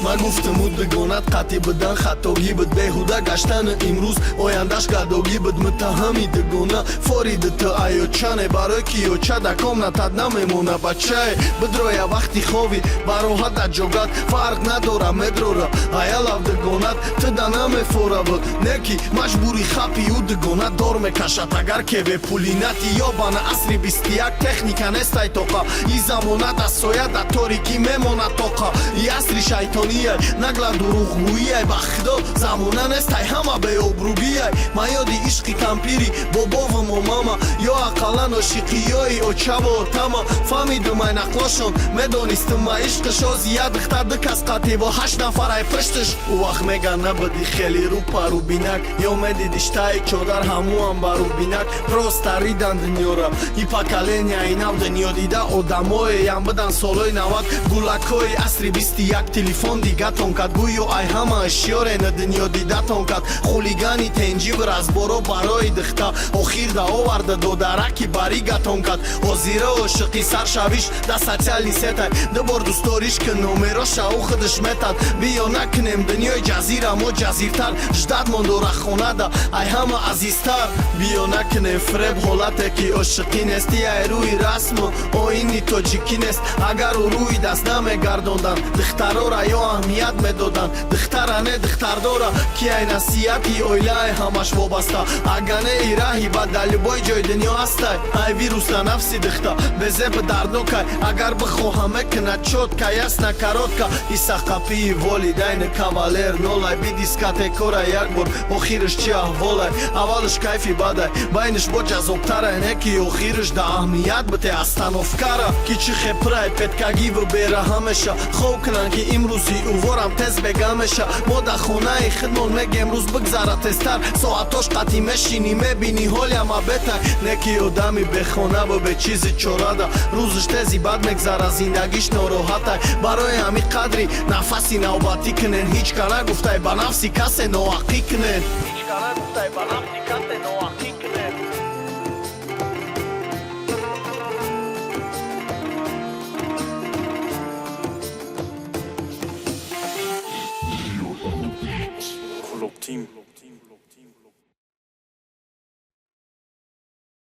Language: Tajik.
Ма гуфтамуд бигонат қатъи будан хатогӣ буд беҳуда гаштани имрӯз ояндаш гадогӣ буд муттаҳами дугона фориди ту айёчане барои киёча да комнатат намемона бачае бидроя вақти хови бароҳат аҷогат фарқ надора медрора аялав дугонат ту да намефораvu неки маҷбури хапиу дугонат дор мекашад агар кеве пулинати ёбана асри 21 техника нестай тоқа и замонат аз соя да торикӣ мемонад тоқа и асри шайтонияй нагла дурӯғгӯияй ба худо замона нестай ҳама беобрӯгияй ма ёди ишқи кампири бобову момама ё ақаллан ошиқиёи очаву отама фаҳмидумай нақлошон медонистум ма ишқишо зия духтар ду кас қативу 8 нафарай пуштиш у вақт меган набуди хели рӯпару бинак ё медиди штаи чодар ҳамуам бару бинак просто ридан дунёра и поколения инав дунё дида одамоеям будан солои 90 гулакҳои асри 21 телефон дигатон кад гӯё ай ҳама ашёре на дунё дидатон кад хулигани тенҷиб разборо барои духта охир да оварда додараки баригатон кад ҳозира ошиқи саршавиш да социали сетай дубор дӯсториш ки номеро шау худиш метад биё накунем дунёи ҷазира мо ҷазиртар ждат мондора хонада ай ҳама азизтар биё накунем фреб ҳолате ки ошиқӣ нести ай рӯи расму оини тоҷикӣ нест агар ӯ рӯи даст намегардондан духтарора ё аҳамият медоданд духтара не духтардора ки ай насиҳати оилаи ҳамаш вобаста агане и раҳи ба дар любой ҷои дунё ҳастай ай вируса нафси духта безебу дарднокай агар бихоҳам мекунад чотка ясна коротка и сақапии волидайни кавалер нолай би дискотекора як бор охириш чи аҳволай аввалиш кайфи бадай байниш бо ҷазобтарай не ки охириш да аҳамият бите астановкара ки чи хепрай петкагиву бераҳамеша хоб кунанд ки имрӯзи уворам тез бега меша мо да хонаи худмон мегем рӯз бигзара тезтар соатош қатъи мешинӣ мебинӣ ҳолиама бетай не ки одами бехонаву бечизи чорада рӯзиш тези бад мегзара зиндагиш нороҳатай барои ҳамин қадри нафаси навбатӣ кунен ҳеч ка нагуфтай ба нафси касе ноҳақӣ кунен